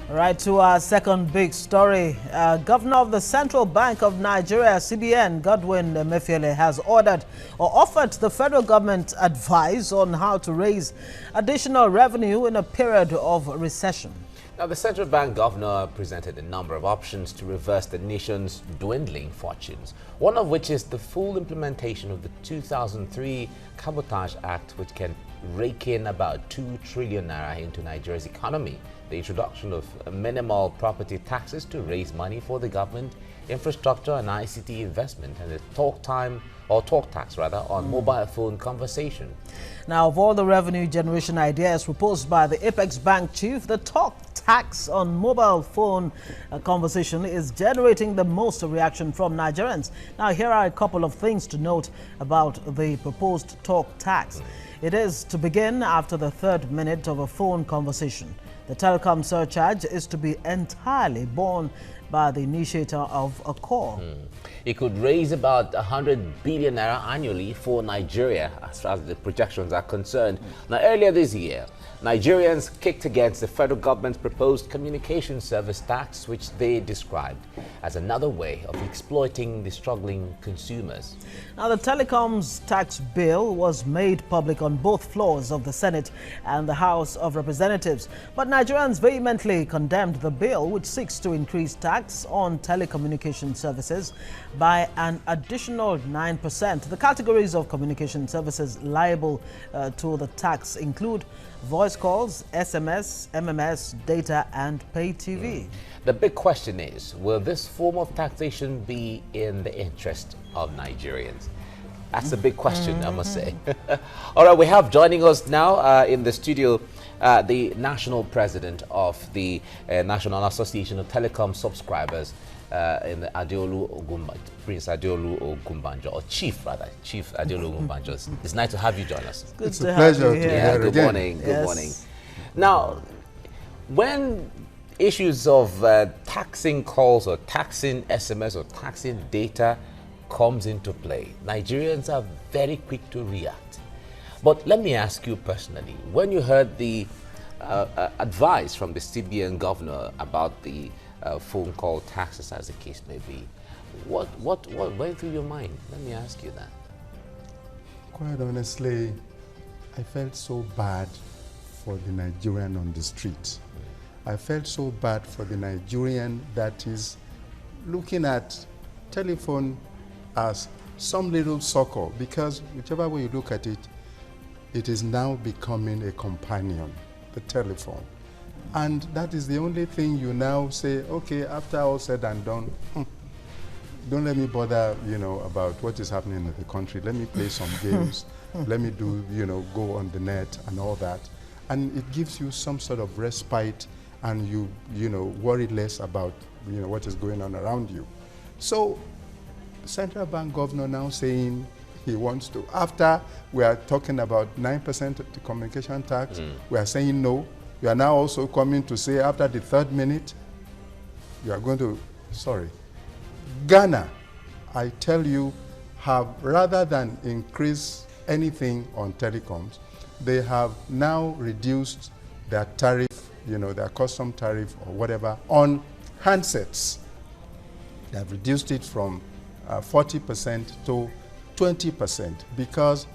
Right to our second big story. Governor of the Central Bank of Nigeria, CBN, Godwin Emefiele, has ordered or offered the federal government advice on how to raise additional revenue in a period of recession. Now, the central bank governor presented a number of options to reverse the nation's dwindling fortunes, one of which is the full implementation of the 2003 Cabotage Act, which can rake in about 2 trillion naira into Nigeria's economy, the introduction of minimal property taxes to raise money for the government, infrastructure and ICT investment, and the talk tax on mobile phone conversation. Now, of all the revenue generation ideas proposed by the Apex Bank chief, the talk tax on mobile phone conversation is generating the most reaction from Nigerians. Now, here are a couple of things to note about the proposed talk tax. It is to begin after the 3rd minute of a phone conversation. The telecom surcharge is to be entirely borne by the initiator of a call. It could raise about 100 billion naira annually for Nigeria, as far as the projections are concerned. Now, earlier this year, Nigerians kicked against the federal government's proposed communication service tax, which they described as another way of exploiting the struggling consumers. Now, the telecoms tax bill was made public on both floors of the Senate and the House of Representatives. But Nigerians vehemently condemned the bill, which seeks to increase tax on telecommunication services by an additional 9%. The categories of communication services liable to the tax include voice calls, SMS, MMS, data, and pay TV. The big question is, will this form of taxation be in the interest of Nigerians? That's a big question, I must say. All right, we have joining us now in the studio the national president of the National Association of Telecom Subscribers, in the Prince Adeolu Ogumbanjo, or Chief Adeolu Ogumbanjo. It's nice to have you join us. It's a pleasure to be Yeah, good again. morning. Good Yes. morning. Now, when issues of taxing calls or taxing SMS or taxing data comes into play, Nigerians are very quick to react. But let me ask you personally, when you heard the advice from the CBN governor about the phone call taxes, as the case may be, what went through your mind? Let me ask you that. Quite honestly, I felt so bad for the Nigerian on the street. I felt so bad for the Nigerian that is looking at telephone as some little succor, because whichever way you look at it, it is now becoming a companion, the telephone. And that is the only thing you now say, okay, after all said and done, don't let me bother, about what is happening in the country. Let me play some games. Let me do, go on the net and all that. And it gives you some sort of respite, and you worry less about, what is going on around you. So, central bank governor now saying he wants to, after we are talking about 9% of the communication tax, we are saying no. You are now also coming to say after the 3rd minute, you are going to, Ghana, I tell you, have, rather than increase anything on telecoms, they have now reduced their tariff, their custom tariff or whatever on handsets. They have reduced it from 40% to 20% because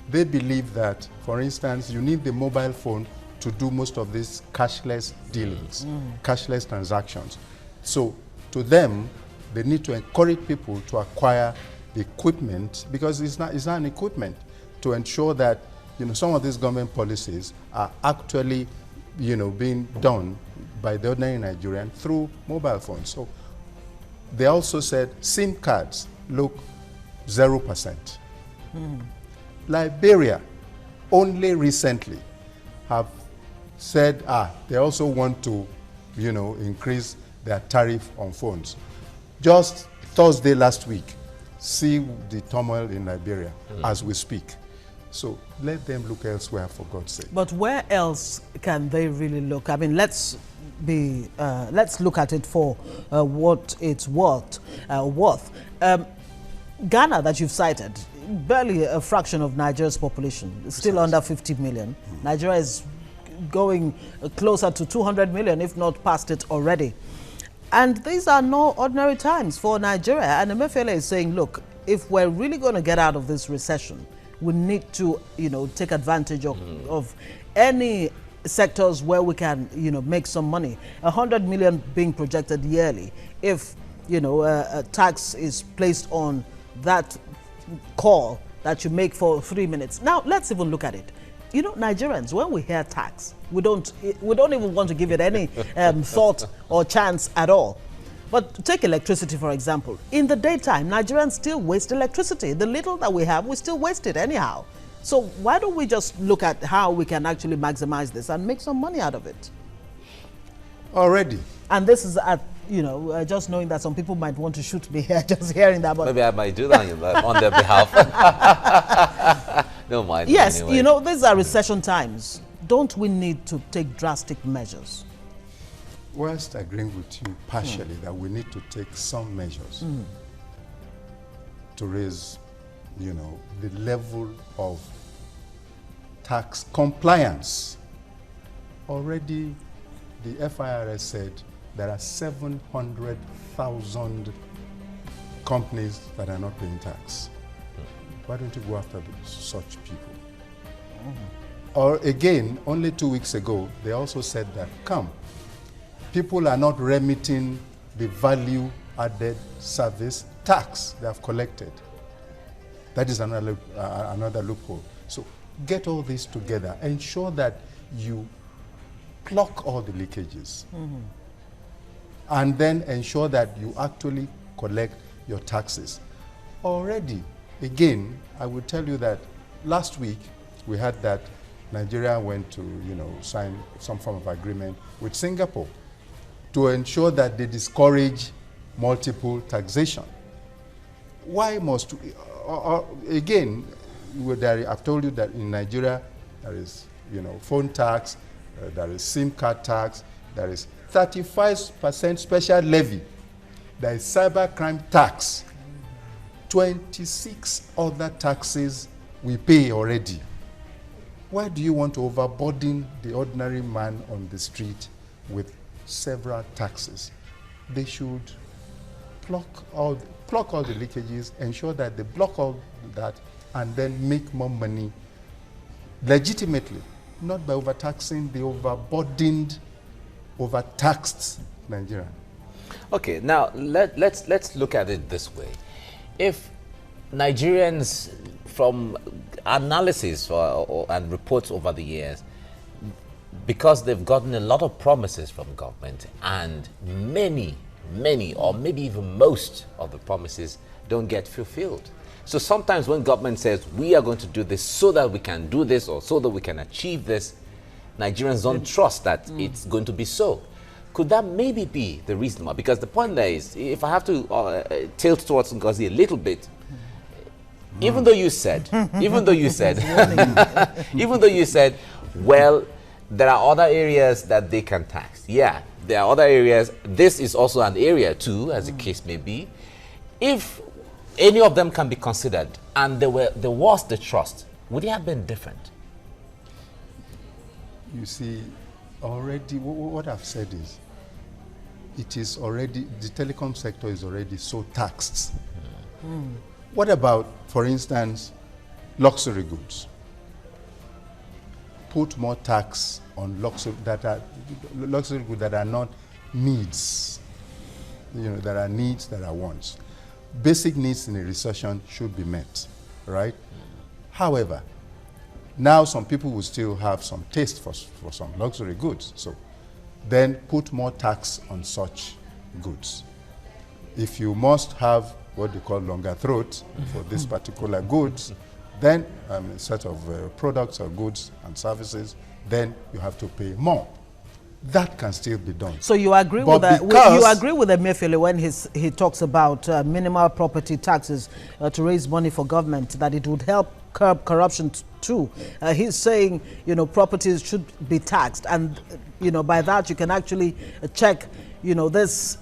they believe that, for instance, you need the mobile phone to do most of these cashless dealings, cashless transactions. So to them, they need to encourage people to acquire the equipment, because it's not an equipment, to ensure that some of these government policies are actually being done by the ordinary Nigerian through mobile phones. So they also said SIM cards, look, 0%. Liberia, only recently, have said they also want to increase their tariff on phones. Just Thursday last week, see the turmoil in Liberia as we speak. So let them look elsewhere, for God's sake. But where else can they really look? I mean, let's look at it for what it's worth. Ghana, that you've cited, barely a fraction of Nigeria's population, still under 50 million. Nigeria is going closer to 200 million, if not past it already. And these are no ordinary times for Nigeria. And Emefiele is saying, look, if we're really going to get out of this recession, we need to, take advantage of any sectors where we can, make some money. 100 million being projected yearly. If, a tax is placed on that call that you make for 3 minutes. Now, let's even look at it. Nigerians, when we hear tax, we don't even want to give it any thought or chance at all. But take electricity, for example. In the daytime, Nigerians still waste electricity. The little that we have, we still waste it anyhow. So why don't we just look at how we can actually maximize this and make some money out of it? Already. And this is at, just knowing that some people might want to shoot me here, just hearing that. But maybe I might do that on their behalf. Don't mind. Yes, anyway. These are recession times. Don't we need to take drastic measures? Whilst agreeing with you partially that we need to take some measures to raise, the level of tax compliance. Already, the FIRS said there are 700,000 companies that are not paying tax. Why don't you go after such people? Or again, only 2 weeks ago, they also said that, people are not remitting the value added service tax they have collected. That is another loophole. So get all this together. Ensure that you clock all the leakages. And then ensure that you actually collect your taxes. Already, again, I will tell you that last week we had that Nigeria went to, sign some form of agreement with Singapore to ensure that they discourage multiple taxation. Why must we, again, I've told you that in Nigeria there is, phone tax, there is SIM card tax, there is 35% special levy, there is cybercrime tax, 26 other taxes we pay already. Why do you want to overburden the ordinary man on the street with several taxes? They should pluck all the leakages, ensure that they block all that, and then make more money legitimately, not by overtaxing the overburdened, overtaxed Nigeria. Okay, now let's look at it this way. If Nigerians, from analysis and reports over the years, because they've gotten a lot of promises from government, and many, or maybe even most of the promises don't get fulfilled. So sometimes when government says, we are going to do this so that we can do this, or so that we can achieve this, Nigerians don't trust that it's going to be so. Could that maybe be the reason why? Because the point there is, if I have to tilt towards Ngozi a little bit, even though you said, well, there are other areas that they can tax. Yeah, there are other areas. This is also an area too, as the case may be. If any of them can be considered and there was the trust, would it have been different? You see, already, what I've said is, it is already, the telecom sector is already so taxed. What about, for instance, luxury goods? Put more tax on luxury goods that are not needs. There are needs, there are wants. Basic needs in a recession should be met, right? However, now some people will still have some taste for some luxury goods. So then put more tax on such goods. If you must have what they call longer throat for this particular goods, then a set of products or goods and services, then you have to pay more. That can still be done. So you agree with that? You agree with Emefiele when he talks about minimal property taxes to raise money for government, that it would help curb corruption too. He's saying, properties should be taxed, and by that you can actually check, this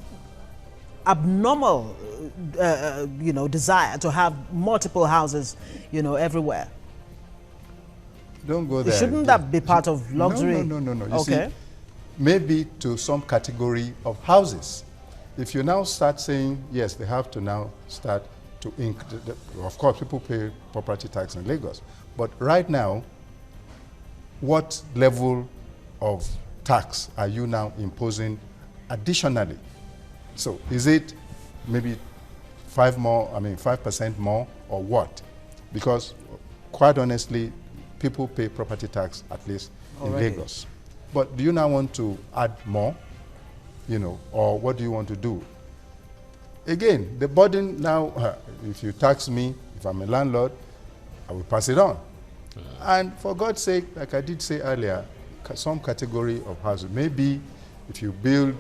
abnormal, desire to have multiple houses, everywhere. don't go there. Shouldn't that be part of luxury? No. You okay. see, maybe to some category of houses. If you now start saying, yes, they have to now start to of course, people pay property tax in Lagos. But right now, what level of tax are you now imposing additionally? So is it maybe 5% more, or what? Because quite honestly, people pay property tax at least already in Lagos. But do you now want to add more, or what do you want to do? Again, the burden now, if you tax me, if I'm a landlord, I will pass it on. And for God's sake, like I did say earlier, some category of houses, maybe if you build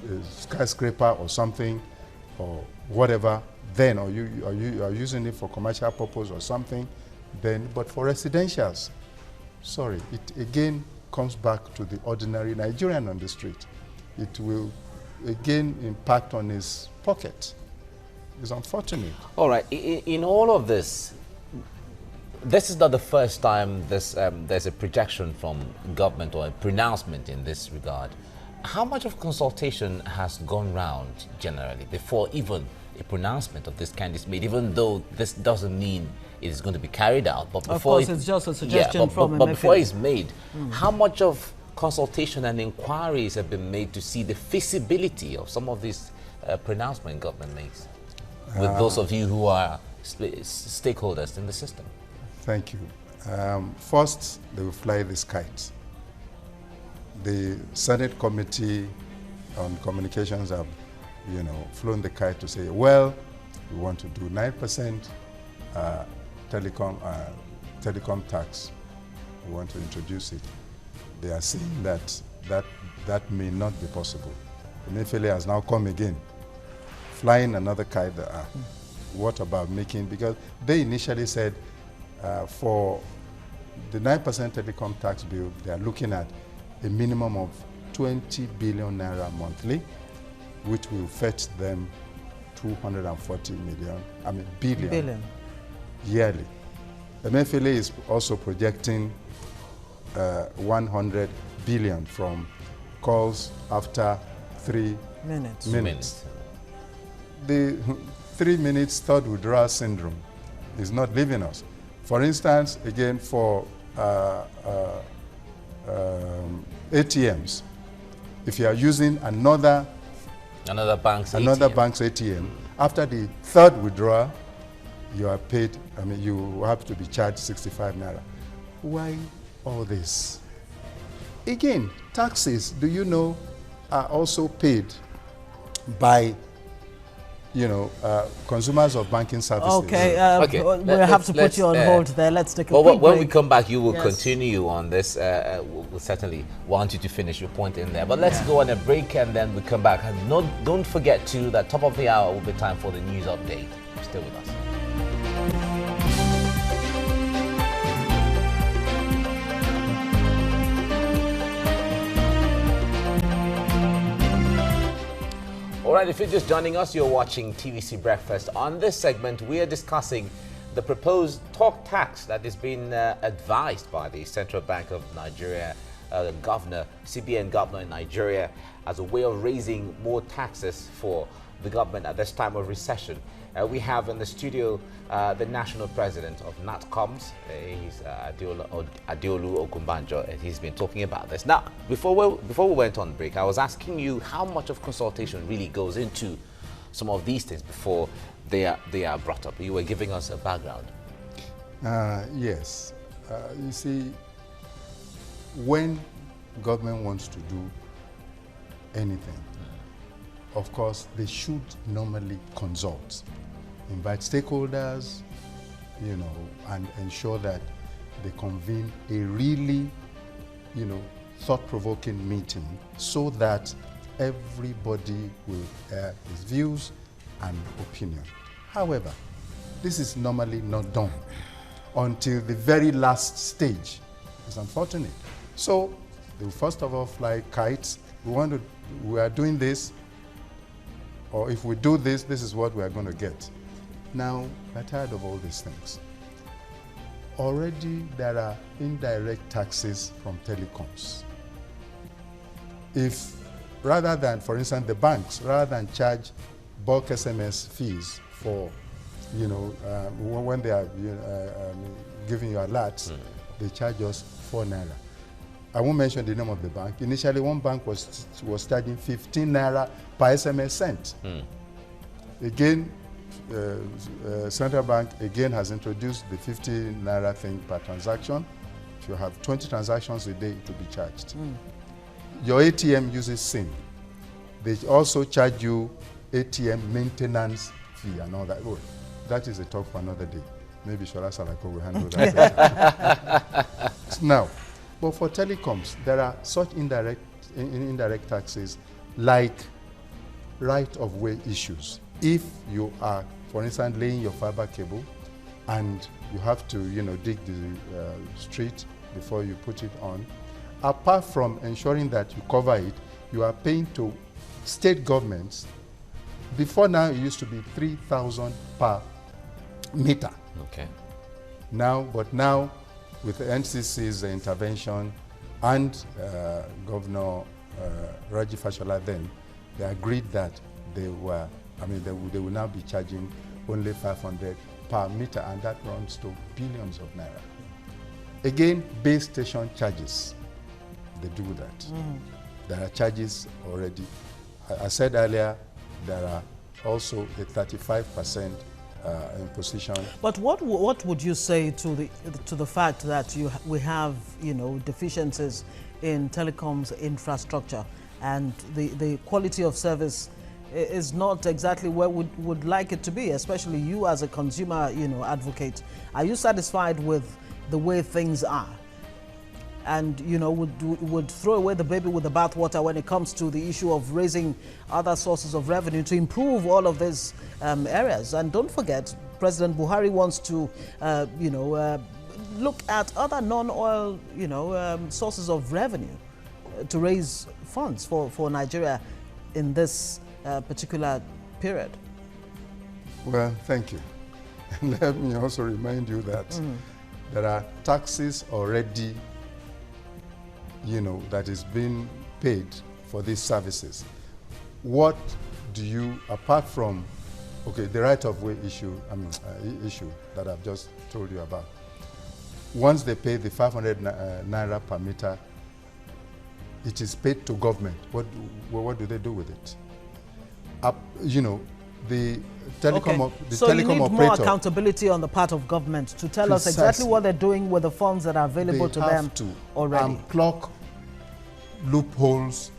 a skyscraper or something, or whatever, then, or you are using it for commercial purpose or something, then, but for residentials, sorry, it again comes back to the ordinary Nigerian on the street. It will again impact on his pocket. It's unfortunate. All right, in all of this, this is not the first time there's a projection from government or a pronouncement in this regard. How much of consultation has gone round generally before even a pronouncement of this kind is made, even though this doesn't mean it is going to be carried out? But before of course, it's just a suggestion from but before it's made, how much of consultation and inquiries have been made to see the feasibility of some of these pronouncements government makes with those of you who are stakeholders in the system? Thank you. First, they will fly this kite. The Senate Committee on Communications have, flown the kite to say, well, we want to do 9% telecom tax. We want to introduce it. They are saying that may not be possible. Emefiele has now come again, flying another kite. What about making, because they initially said for the 9% telecom tax bill, they are looking at a minimum of 20 billion naira monthly, which will fetch them 240 billion yearly. Emefiele is also projecting 100 billion from calls after 3 minutes. The 3 minutes third withdrawal syndrome is not leaving us. For instance, again, for ATMs, if you are using another bank's ATM, after the third withdrawal, you are paid, you have to be charged 65 naira. Why all this? Again, taxes, do you know, are also paid by consumers of banking services. Okay, we'll have to put you on hold there. Let's take a quick break. When we come back, you will continue on this. We'll certainly want you to finish your point in there. But let's go on a break and then we come back. And don't forget too, that top of the hour will be time for the news update. Stay with us. All right, if you're just joining us, you're watching TVC Breakfast. On this segment, we are discussing the proposed talk tax that is being advised by the Central Bank of Nigeria, CBN governor in Nigeria, as a way of raising more taxes for the government at this time of recession. We have in the studio the national president of NatComs, he's Adeolu Ogunbanjo, and he's been talking about this. Now, before we went on break, I was asking you how much of consultation really goes into some of these things before they are brought up. You were giving us a background. Yes. You see, when government wants to do anything, of course, they should normally consult, invite stakeholders, and ensure that they convene a really, thought-provoking meeting so that everybody will air his views and opinion. However, this is normally not done until the very last stage. It's unfortunate. So, they will first of all fly kites. We are doing this, or if we do this, this is what we are going to get. Now, we're tired of all these things. already there are indirect taxes from telecoms. If rather than, for instance, the banks, rather than charge bulk SMS fees for, when they are giving you alerts, they charge us 4 naira. I won't mention the name of the bank. Initially, one bank was charging 15 naira per SMS sent. Again, Central Bank again has introduced the 50 naira thing per transaction. If you have 20 transactions a day, it will be charged. Your ATM uses SIM. They also charge you ATM maintenance fee and all that. Oh, that is a talk for another day. Maybe Shola Salako will handle that. Now, but for telecoms, there are such indirect taxes like right-of-way issues. If you are, for instance, laying your fiber cable and you have to, dig the street before you put it on, apart from ensuring that you cover it, you are paying to state governments. Before now, it used to be 3,000 per meter. Okay. But now, with the NCC's intervention and Governor Raji Fashola then, they agreed that they will now be charging only 500 per meter, and that runs to billions of naira. Again, base station charges, they do that. There are charges already. I said earlier, there are also a 35% imposition. But what would you say to the fact that we have deficiencies in telecoms infrastructure, and the quality of service is not exactly where we would like it to be, especially you as a consumer advocate? Are you satisfied with the way things are? And would throw away the baby with the bathwater when it comes to the issue of raising other sources of revenue to improve all of these areas? And don't forget, President Buhari wants to look at other non-oil sources of revenue to raise funds for Nigeria in this particular period. Well, thank you. And let me also remind you that there are taxes already that is being paid for these services. What do you, apart from, the right-of-way issue that I've just told you about, once they pay the 500 naira per meter, it is paid to government. What do they do with it? The telecom, so you need more accountability on the part of government to tell us exactly what they're doing with the funds that are available to them already. Unplug loopholes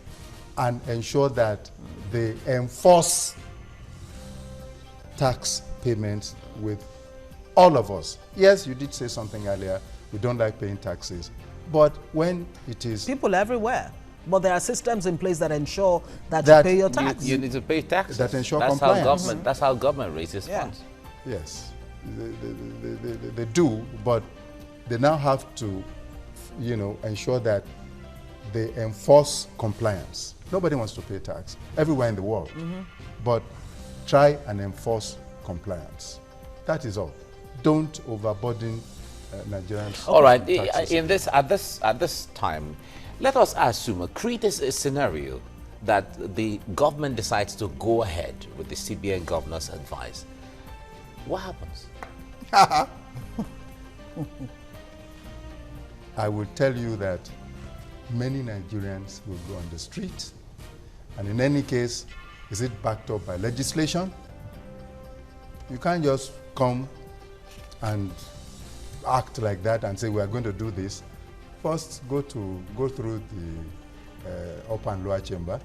and ensure that they enforce tax payments with all of us. Yes, you did say something earlier. We don't like paying taxes, but when it is people everywhere. But there are systems in place that ensure that you pay your tax. You need to pay taxes. That ensure compliance. That's how government raises funds. Yes, they do, but they now have to, ensure that they enforce compliance. Nobody wants to pay tax everywhere in the world, but try and enforce compliance. That is all. Don't overburden Nigerians. All right. At this time, let us assume, create a scenario that the government decides to go ahead with the CBN governor's advice. What happens? I will tell you that many Nigerians will go on the street, and in any case, is it backed up by legislation? You can't just come and act like that and say we are going to do this. First, go through the upper and lower chamber,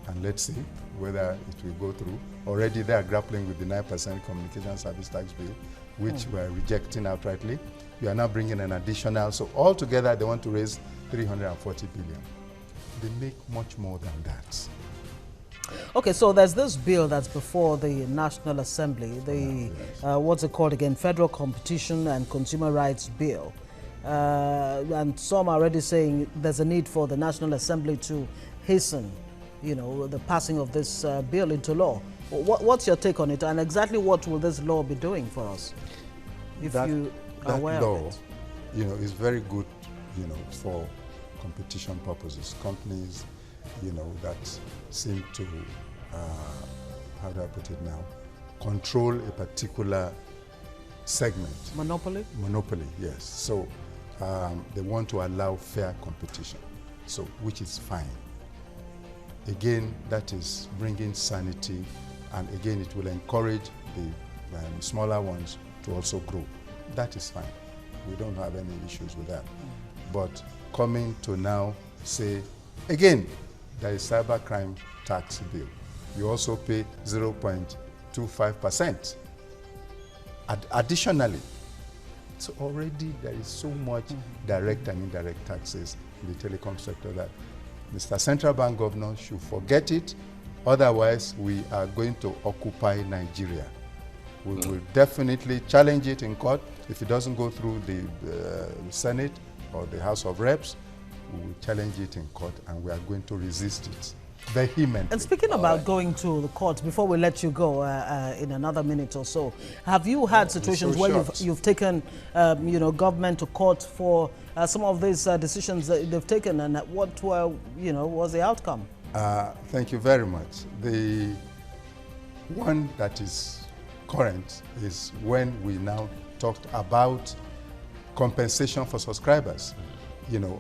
and let's see whether it will go through. Already they are grappling with the 9% communication service tax bill, which we are rejecting outrightly. We are now bringing an additional, so altogether they want to raise 340 billion. They make much more than that. Okay, so there's this bill that's before the National Assembly, the what's it called again? Federal Competition and Consumer Rights Bill. And some are already saying there's a need for the National Assembly to hasten, the passing of this bill into law. What's your take on it, and exactly what will this law be doing for us, if you are aware of it? is very good, for competition purposes. Companies, that seem to, how do I put it now, control a particular segment. Monopoly? Monopoly, yes. So they want to allow fair competition, so which is fine. Again, that is bringing sanity, and again, it will encourage the smaller ones to also grow. That is fine. We don't have any issues with that. But coming to now say, again, there is cybercrime tax bill. You also pay 0.25%. Additionally, so already there is so much direct and indirect taxes in the telecom sector that Mr. Central Bank Governor should forget it. Otherwise, we are going to occupy Nigeria. We will definitely challenge it in court. If it doesn't go through the Senate or the House of Reps, we will challenge it in court, and we are going to resist it vehemently. And speaking about going to the court, before we let you go in another minute or so, have you had situations where you've taken government to court for some of these decisions that they've taken, and what were, was the outcome? Thank you very much. The one that is current is when we now talked about compensation for subscribers.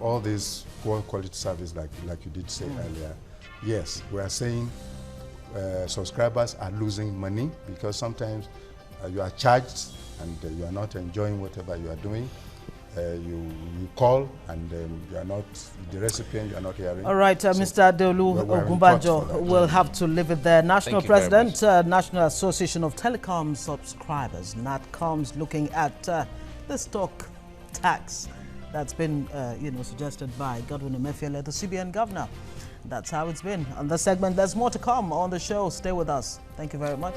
All this poor quality service, like you did say earlier. Yes, we are saying subscribers are losing money because sometimes you are charged and you are not enjoying whatever you are doing. You call and you are not, the recipient you are not hearing. All right, Mr. Adeolu Ogunbanjo, we'll have to leave it there. National President, National Association of Telecom Subscribers, NATCOMS, looking at the stock tax that's been suggested by Godwin Emefiele, the CBN governor. That's how it's been. On this segment, there's more to come on the show. Stay with us. Thank you very much.